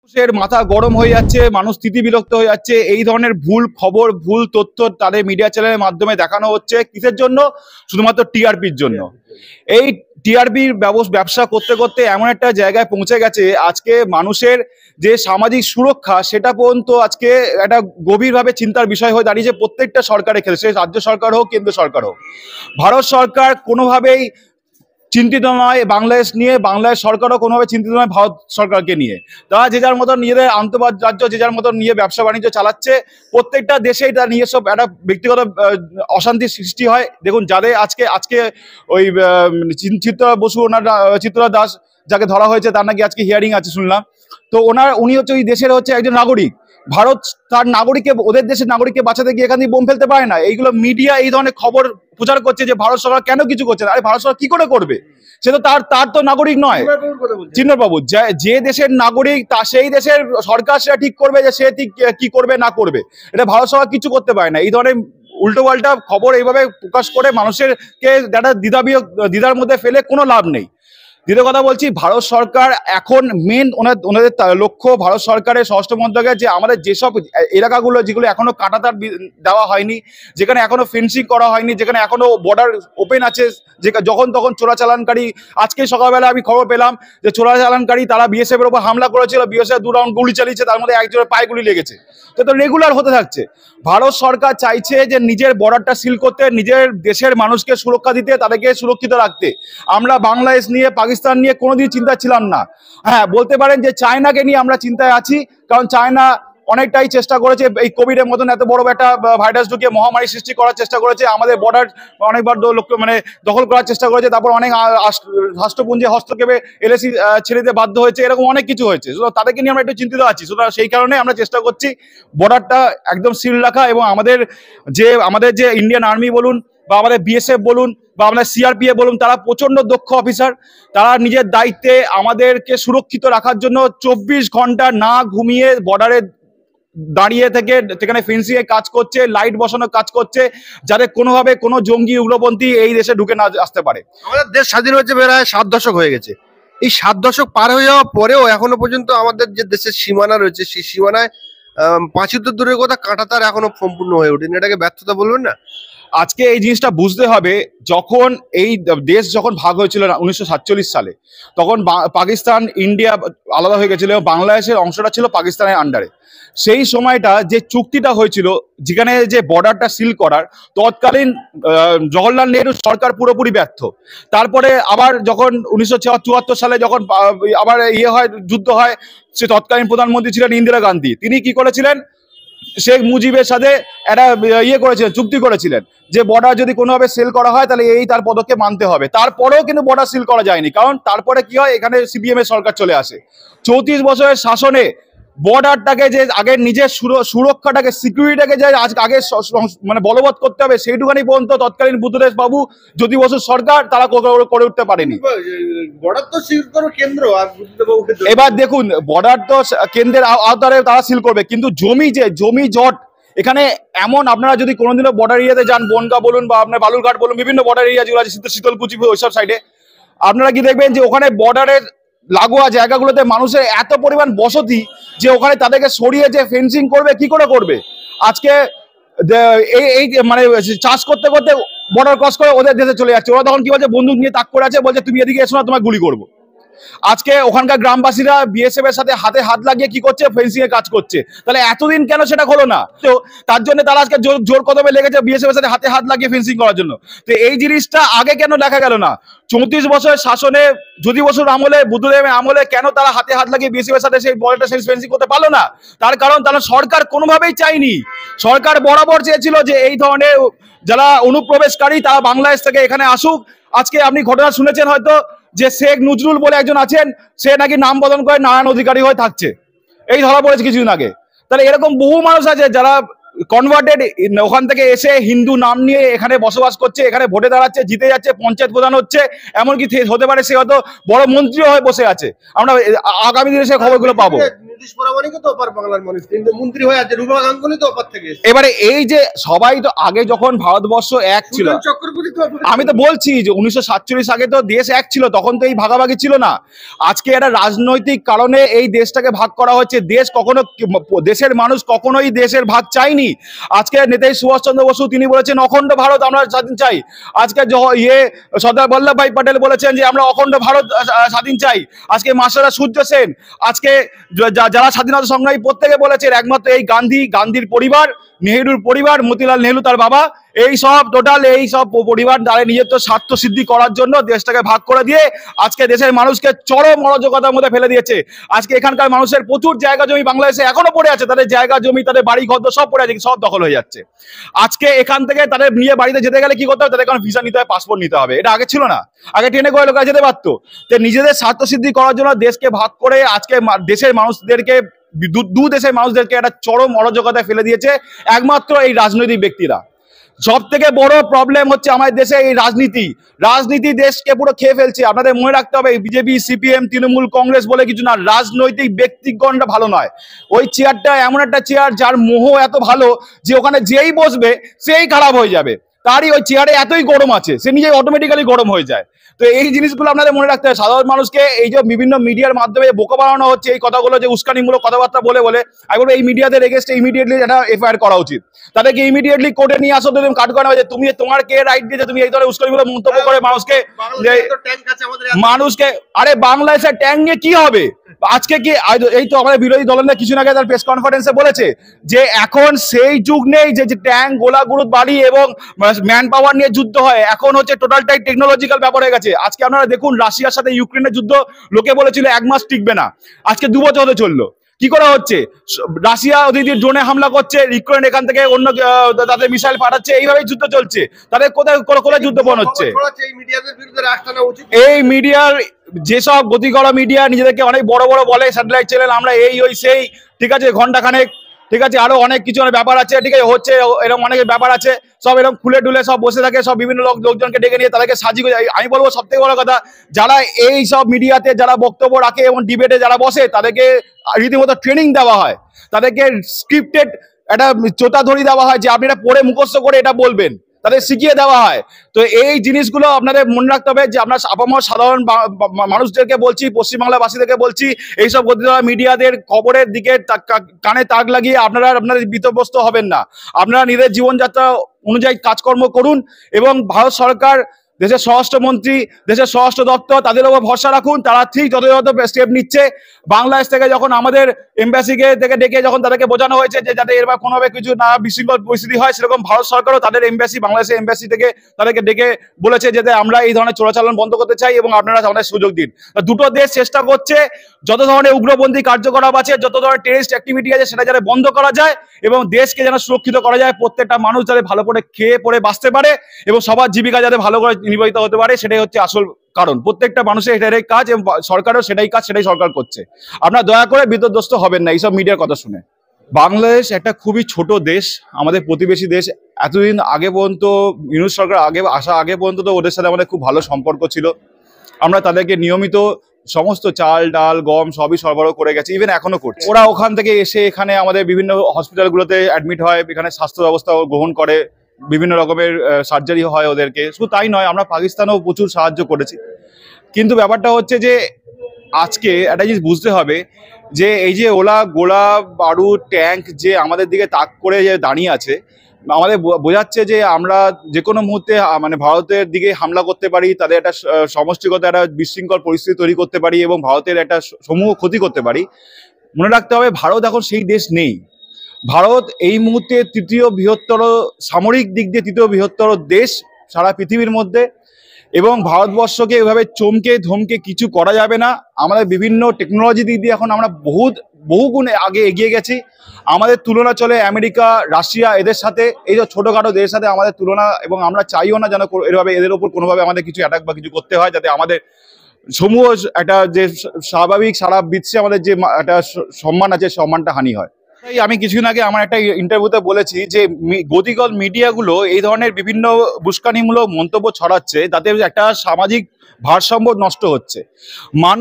মানুষের মাথা গরম হয়ে যাচ্ছে, মানুষ স্থিতিবিরক্ত হয়ে যাচ্ছে। এই ধরনের ভুল খবর, ভুল তথ্য তাদের মিডিয়া চ্যানেলের মাধ্যমে দেখানো হচ্ছে। কিসের জন্য? শুধুমাত্র টিআরপির জন্য। এই টিআরপির ব্যবসা করতে করতে এমন একটা জায়গায় পৌঁছে গেছে, আজকে মানুষের যে সামাজিক সুরক্ষা সেটা পর্যন্ত আজকে একটা গভীরভাবে চিন্তার বিষয় হয়ে দাঁড়িয়েছে প্রত্যেকটা সরকারের ক্ষেত্রে, সে রাজ্য সরকার হোক, কেন্দ্র সরকার হোক। ভারত সরকার কোনোভাবেই চিন্তিত নয় বাংলাদেশ নিয়ে, বাংলাদেশ সরকারও কোনোভাবে চিন্তিত নয় ভারত সরকারকে নিয়ে। তারা যে যার মতন নিজেদের আন্তঃরাজ্য যে যার মতন নিয়ে ব্যবসা বাণিজ্য চালাচ্ছে। প্রত্যেকটা দেশেই তার নিজস্ব একটা ব্যক্তিগত অশান্তির সৃষ্টি হয়। দেখুন, যাদের আজকে ওই চিত্রা বসু, ওনার চিত্রা দাস যাকে ধরা হয়েছে, তার নাকি আজকে হিয়ারিং আছে শুনলাম। তো উনি হচ্ছে ওই দেশের একজন নাগরিক। ভারত তার নাগরিককে, ওদের দেশের নাগরিককে বাঁচাতে গিয়ে এখান থেকে বোম ফেলতে পারে না। এইগুলো মিডিয়া এই ধরনের খবর প্রচার করছে যে ভারত সরকার কেন কিছু করছে না। আরে ভারত সরকার কি করে করবে? সে তো তার তো নাগরিক নয়। চিন্ময়বাবু, যে দেশের নাগরিক তা সেই দেশের সরকার সেটা ঠিক করবে যে সে ঠিক কি করবে না করবে। এটা ভারত সরকার কিছু করতে পারে না। এই ধরনের উল্টো পাল্টা খবর এইভাবে প্রকাশ করে মানুষের একটা দ্বিধার মধ্যে ফেলে কোনো লাভ নেই। দ্বিতীয় কথা বলছি, ভারত সরকার এখন মেন ওনাদের লক্ষ্য, ভারত সরকারের স্বরাষ্ট্র মন্ত্রকের যে আমাদের যেসব এলাকাগুলো যেগুলো এখনো কাঁটাতার দেওয়া হয়নি, যেখানে এখনো ফেন্সিং করা হয়নি, যেখানে এখনো বর্ডার ওপেন আছে, যে যখন তখন চোরাচালানকারী, আজকে সকালবেলা আমি খবর পেলাম যে চোরাচালানকারী তারা বিএসএফ এর উপর হামলা করেছিল, বিএসএফ 2 রাউন্ড গুলি চালিয়েছে, তার মধ্যে একজনের পায়ে গুলি লেগেছে। তো রেগুলার হতে থাকছে। ভারত সরকার চাইছে যে নিজের বর্ডারটা সিল করতে, নিজের দেশের মানুষকে সুরক্ষা দিতে, তাদেরকে সুরক্ষিত রাখতে। আমরা বাংলাদেশ নিয়ে, পাকিস্তান নিয়ে কোনোদিন চিন্তা ছিলাম না। হ্যাঁ, বলতে পারেন যে চায়নাকে নিয়ে আমরা চিন্তায় আছি, কারণ চায়না অনেকটাই চেষ্টা করেছে এই কোভিড এর মতন এত বড় একটা ভাইরাস ঢুকিয়ে মহামারী সৃষ্টি করার চেষ্টা করেছে, আমাদের বর্ডার অনেকবার দখল করার চেষ্টা করেছে, তারপর অনেক রাষ্ট্রপুঞ্জে হস্তক্ষেপে এলএসি ছেড়ে দিতে বাধ্য হয়েছে, এরকম অনেক কিছু হয়েছে। তাদেরকে নিয়ে আমরা একটু চিন্তিত আছি। সুতরাং সেই কারণে আমরা চেষ্টা করছি বর্ডারটা একদম সিল রাখা, এবং আমাদের যে ইন্ডিয়ান আর্মি বলুন বা আমাদের বিএসএফ বলুন বা আমাদের সিআরপিএফ বলুন, তারা প্রচন্ড দক্ষ অফিসার। তারা নিজের দায়িত্বে আমাদেরকে সুরক্ষিত রাখার জন্য 24 ঘন্টা না ঘুমিয়ে বর্ডারে দাঁড়িয়ে থেকে সেখানে ফেন্সিং এর কাজ করছে, লাইট বসানোর কাজ করছে, যাতে কোনোভাবে কোনো জঙ্গি উগ্রপন্থী এই দেশে ঢুকে না আসতে পারে। আমাদের দেশ স্বাধীন হয়েছে প্রায় 7 দশক হয়ে গেছে। এই 7 দশক পার হয়ে যাওয়ার পরেও এখনো পর্যন্ত আমাদের যে দেশের সীমানা রয়েছে, সেই সীমানায় পাঁচিল তো দূরের কথা, কাঁটাতার এখনো সম্পূর্ণ হয়ে ওঠেনি। এটাকে ব্যর্থতা বলবেন না? আজকে এই জিনিসটা বুঝতে হবে, যখন এই দেশ যখন ভাগ হয়েছিল 1947 সালে, তখন পাকিস্তান ইন্ডিয়া আলাদা হয়ে গেছিল, বাংলাদেশের অংশটা ছিল পাকিস্তানের আন্ডারে। সেই সময়টা যে চুক্তিটা হয়েছিল, যেখানে যে বর্ডারটা সিল করার, তৎকালীন জওহরলাল নেহরু সরকার পুরোপুরি ব্যর্থ। তারপরে আবার যখন 1974 সালে যখন আবার যুদ্ধ হয়, সে তৎকালীন প্রধানমন্ত্রী ছিলেন ইন্দিরা গান্ধী। তিনি কি করেছিলেন? শেখ মুজিবের সাথে একটা করেছিলেন, চুক্তি করেছিলেন যে বর্ডার যদি কোনোভাবে সিল করা হয় তাহলে তার পদক্ষেপ মানতে হবে। তারপরেও কিন্তু বর্ডার সিল করা যায়নি, কারণ তারপরে কি হয়, এখানে সিপিএম এর সরকার চলে আসে। 34 বছরের শাসনে বর্ডারটাকে যে আগে নিজের সুরক্ষাটাকে, সিকিউরিটিটাকে যে আগে বলবৎ করতে হবে, সেইটুখানি পর্যন্ত তৎকালীন বুদ্ধদেব বাবু, জ্যোতি বসুর সরকার তারা করে উঠতে পারেনি। বর্ডার তো সিল করবে কেন্দ্র, আর এবার দেখুন, বর্ডার তো কেন্দ্রের আওতায় তারা সিল করবে, কিন্তু জমি জট এখানে এমন, আপনারা যদি কোনোদিনও বর্ডার এরিয়াতে যান, বনগা বলুন বা আপনার বালুরঘাট বলুন, বিভিন্ন বর্ডার এরিয়া যেগুলো আছে, শীতলকুচি ওইসব সাইডে, আপনারা কি দেখবেন যে ওখানে বর্ডারের লাগোয়া জায়গাগুলোতে মানুষের এত পরিমাণ বসতি যে ওখানে তাদেরকে সরিয়ে যে ফেন্সিং করবে, কি করে করবে? আজকে এই চাষ করতে করতে বর্ডার ক্রস করে ওদের দেশে চলে যাচ্ছে। ওরা তখন কি বলছে, বন্দুক নিয়ে তাক করে আছে, বলছে তুমি এদিকে এসো না, তোমায় গুলি করবো। আজকে ওখানকার গ্রামবাসীরা বিএসএফ এর সাথে হাতে হাত লাগিয়ে কি করছে, ফেন্সিং এর কাজ করছে। তাহলে এতদিন কেন সেটা হলো না? তো তার জন্য তারা আজকে জোর কদমে লেগেছে বিএসএফ এর সাথে হাতে হাত লাগিয়ে ফেন্সিং করার জন্য। তো এই জিনিসটা আগে কেন দেখা গেল না? 34 বছরের শাসনে, জ্যোতি বসুর আমলে, বুদ্ধদেবের আমলে কেন তারা হাতে হাত লাগিয়ে বিএসএফ এর সাথে সেই বর্ডারটা ফেন্সিং করতে পারলো না? তার কারণ তারা সরকার কোনোভাবেই চায়নি। সরকার বরাবর চেয়েছিল যে এই ধরনের যারা অনুপ্রবেশকারী তারা বাংলাদেশ থেকে এখানে আসুক। আজকে আপনি ঘটনা শুনেছেন হয়তো, যে শেখ নজরুল বলে একজন আছেন, সে নাকি নাম বদল করে নারায়ণ অধিকারী হয়ে থাকছে, এই ধরা পড়েছে কিছুদিন আগে। তাহলে এরকম বহু মানুষ আছে যারা কনভার্টেড, ওখান থেকে এসে হিন্দু নাম নিয়ে এখানে বসবাস করছে, এখানে ভোটে দাঁড়াচ্ছে, জিতে যাচ্ছে, পঞ্চায়েত প্রধান হচ্ছে, এমনকি হতে পারে সে হয়তো বড় মন্ত্রীও হয়ে বসে আছে। আমরা আগামী দিনে সে খবরগুলো পাবো। নীতিশ প্রামাণিকও তো ওপার বাংলার মানুষ, কিন্তু মন্ত্রী হয়ে আছে রূপা গাঙ্গুলি তো ওপার থেকে এসেছে। এবারে এই যে সবাই তো আগে যখন ভারতবর্ষ এক ছিল, সুজন চক্রবর্তী তো ওপার আমি তো বলছি যে 1947 আগে তো দেশ এক ছিল, তখন তো এই ভাগাভাগি ছিল না। আজকে একটা রাজনৈতিক কারণে এই দেশটাকে ভাগ করা হচ্ছে। দেশ কখনো, দেশের মানুষ কখনোই দেশের ভাগ চাইনি। আজকে নেতাজি সুভাষচন্দ্র বসু তিনি বলেছেন অখণ্ড ভারত আমরা স্বাধীন চাই। আজকে সর্দার বল্লভভাই পটেল বলেছেন যে আমরা অখণ্ড ভারত স্বাধীন চাই। আজকে মাস্টারদা সূর্য সেন, আজকে যারা স্বাধীনতা সংগ্রামী প্রত্যেকে বলেছেন, একমাত্র এই গান্ধীর পরিবার, নেহেরুর পরিবার, মতিলাল নেহেরু তার বাবা, এই সব টোটাল এই সব পরিবার তাদের নিজের তো স্বার্থ সিদ্ধি করার জন্য দেশটাকে ভাগ করে দিয়ে আজকে দেশের মানুষকে চরম অরাজকতার মধ্যে ফেলে দিয়েছে। আজকে এখানকার মানুষের প্রচুর জায়গা জমি বাংলাদেশে এখনো পড়ে আছে, তাদের জায়গা জমি, তাদের বাড়ি ঘর সব পড়ে আছে, সব দখল হয়ে যাচ্ছে। আজকে এখান থেকে তাদের নিয়ে বাড়িতে যেতে গেলে কি করতে হবে, তাদের কারণ ভিসা নিতে হয়, পাসপোর্ট নিতে হবে। এটা আগে ছিল না, আগে ট্রেনে করে লোকেরা যেতে পারতো। তো নিজেদের স্বার্থ সিদ্ধি করার জন্য দেশকে ভাগ করে আজকে দেশের মানুষদেরকে, দু দেশের মানুষদেরকে একটা চরম অরাজকতায় ফেলে দিয়েছে একমাত্র এই রাজনৈতিক ব্যক্তিরা। সব থেকে বড় প্রবলেম হচ্ছে আমাদের দেশে এই রাজনীতি দেশকে পুরো খেয়ে ফেলছে। আপনাদের মনে রাখতে হবে, বিজেপি, সিপিএম, তৃণমূল কংগ্রেস বলে কিছু না, রাজনৈতিক ব্যক্তিগণটা ভালো নয়। ওই চেয়ারটা এমন একটা চেয়ার যার মোহ এত ভালো যে ওখানে যেই বসবে সেই খারাপ হয়ে যাবে, তারই ওই চেয়ারে এতই গরম আছে, সে নিজে অটোমেটিক্যালি গরম হয়ে যায়। তো এই জিনিসগুলো আপনাদের মনে রাখতে হবে। সাধারণ মানুষকে এই যে বিভিন্ন মিডিয়ার মাধ্যমে বোকা বানানো হচ্ছে, এই কথাগুলো যে উস্কানিমূলক কথাবার্তা বলে আমি বলবো এই মিডিয়াদের এগেইনস্টে ইমিডিয়েটলি একটা এফআইআর করা উচিত। তাদেরকে ইমিডিয়েটলি কোর্টে নিয়ে আসো, তুমি কাট করা যে তুমি, তোমার কে রাইট দিয়েছে তুমি এই ধরনের উস্কানিমূলক মন্তব্য করে মানুষকে আরে বাংলাদেশের ট্যাঙ্ক নিয়ে কি হবে? আজকে কি এই তো আমাদের বিরোধী দলের কিছু আগে তার প্রেস কনফারেন্সে বলেছে যে এখন সেই যুগ নেই যে ট্যাঙ্ক, গোলা গুরুদ, বাড়ি এবং ম্যান পাওয়ার নিয়ে যুদ্ধ হয়। এখন হচ্ছে টোটালটাই টেকনোলজিক্যাল ব্যাপার হয়ে গেছে। আজকে আপনারা দেখুন, রাশিয়ার সাথে ইউক্রেনের যুদ্ধ লোকে বলেছিল 1 মাস টিকবে না, আজকে 2 বছর হতে চললো। কি করা হচ্ছে? রাশিয়া ওদিকে ড্রোনে হামলা করছে, ইউক্রেন এখান থেকে অন্য তাদের মিসাইল পাঠাচ্ছে, এইভাবেই যুদ্ধ চলছে। তাদের কোথায় যুদ্ধ বন্ধ হচ্ছে? এই মিডিয়ার যেসব গতি করা মিডিয়া নিজেদেরকে অনেক বড় বলে, স্যাটেলাইট চ্যানেল, আমরা এই ওই সেই, ঠিক আছে, ঘন্টাখানেক, ঠিক আছে, আরো অনেক কিছু ব্যাপার আছে, ঠিক আছে, হচ্ছে এরকম অনেক ব্যাপার আছে, সব এরকম খুলে টুলে সব বসে থাকে, সব বিভিন্ন লোকজনকে ডেকে নিয়ে তাদেরকে সাজিয়ে। আমি বলবো সব থেকে বড় কথা, যারা এই সব মিডিয়াতে যারা বক্তব্য রাখে এবং ডিবেটে যারা বসে, তাদেরকে রীতিমতো ট্রেনিং দেওয়া হয়, তাদেরকে স্ক্রিপ্টেড একটা চোটাধরি দেওয়া হয় যে আপনি এটা পড়ে মুখস্থ করে এটা বলবেন, তাদের শিখিয়ে দেওয়া হয়। তো এই জিনিসগুলো আপনাদের মনে রাখতে হবে যে আমরা আপামর সাধারণ মানুষদেরকে বলছি, পশ্চিমবাংলাবাসীদেরকে বলছি, এইসব মিডিয়াদের খবরের দিকে কানে তাক লাগিয়ে আপনাদের বিতর্বস্ত হবেন না। আপনারা নিজের জীবনযাত্রা অনুযায়ী কাজকর্ম করুন এবং ভারত সরকার, দেশের স্বরাষ্ট্রমন্ত্রী, দেশের স্বরাষ্ট্র দপ্তর, তাদের উপর ভরসা রাখুন। তারা ঠিক যথাযথ স্টেপ নিচ্ছে। বাংলাদেশ থেকে যখন আমাদের এমবাসিকে থেকে ডেকে যখন তাদেরকে বোঝানো হয়েছে যে যাতে এরকম কোনোভাবে কিছু না বিশৃঙ্খল পরিস্থিতি হয়, সেরকম ভারত সরকারও তাদের বাংলাদেশের এমবাসি থেকে তাদেরকে ডেকে বলেছে যাতে আমরা এই ধরনের চোরাচালান বন্ধ করতে চাই এবং আপনারা আমাদের সুযোগ দিন। দুটো দেশ চেষ্টা করছে যত ধরনের উগ্রপন্থী কার্যকলাপ আছে, যত ধরনের টেররিস্ট অ্যাক্টিভিটি আছে, সেটা যাতে বন্ধ করা যায় এবং দেশকে যেন সুরক্ষিত করা যায়, প্রত্যেকটা মানুষ যাতে ভালো করে খেয়ে পড়ে বাঁচতে পারে এবং সবার জীবিকা যাতে ভালো করে নির্বাহিত হতে পারে, সেটাই হচ্ছে আসল কারণ। প্রত্যেকটা মানুষের এটাই কাজ এবং সরকারও সেটাই কাজ, সেটাই সরকার করছে। আপনারা দয়া করে বিতর্দস্ত হবেন না এইসব মিডিয়ার কথা শুনে। বাংলাদেশ একটা খুবই ছোট দেশ, আমাদের প্রতিবেশী দেশ। এতদিন আগে পর্যন্ত ইউনূস সরকার আগে পর্যন্ত তো ওদের সাথে আমাদের খুব ভালো সম্পর্ক ছিল। আমরা তাদেরকে নিয়মিত সমস্ত চাল, ডাল, গম সবই সরবরাহ করে গেছে, ইভেন এখনো করছে। ওরা ওখান থেকে এসে এখানে আমাদের বিভিন্ন হসপিটালগুলোতে অ্যাডমিট হয়, এখানে স্বাস্থ্য ব্যবস্থা গ্রহণ করে, বিভিন্ন রকমের সার্জারি হয় ওদেরকে। শুধু তাই নয়, আমরা পাকিস্তানেও প্রচুর সাহায্য করেছি। কিন্তু ব্যাপারটা হচ্ছে যে আজকে একটা জিনিস বুঝতে হবে যে এই যে ওলা গোলা বারুদ ট্যাঙ্ক যে আমাদের দিকে তাক করে যে দাঁড়িয়ে আছে, আমাদের বোঝাচ্ছে যে আমরা যে কোনো মুহূর্তে মানে ভারতের দিকে হামলা করতে পারি, তাদের একটা সমষ্টিগত একটা বিশৃঙ্খল পরিস্থিতি তৈরি করতে পারি এবং ভারতের একটা সমূহ ক্ষতি করতে পারি। মনে রাখতে হবে ভারত এখন সেই দেশ নেই। ভারত এই মুহূর্তে সামরিক দিক দিয়ে তৃতীয় বৃহত্তর দেশ সারা পৃথিবীর মধ্যে এবং ভারতবর্ষকে এভাবে চমকে ধমকে কিছু করা যাবে না। আমাদের বিভিন্ন টেকনোলজি দিক দিয়ে এখন আমরা বহু গুণে আগে এগিয়ে গেছি। আমাদের তুলনা চলে আমেরিকা, রাশিয়া, এদের সাথে, এই যে ছোটোখাটো দেশের সাথে আমাদের তুলনা, এবং আমরা চাইও না যেন এভাবে এদের ওপর কোনোভাবে আমাদের কিছু অ্যাটাক বা কিছু করতে হয়, যাতে আমাদের সমূহ একটা যে স্বাভাবিক সারা বিশ্বে আমাদের যে একটা সম্মান আছে, সম্মানটা হানি হয়। তাই আমি কিছুদিন আগে আমার একটা ইন্টারভিউতে বলেছি যে গতিকল মিডিয়াগুলো এই ধরনের বিভিন্ন উস্কানিমূলক মন্তব্য ছড়াচ্ছে, তাতে একটা সামাজিক ভারসাম্য নষ্ট হচ্ছে। মানুষ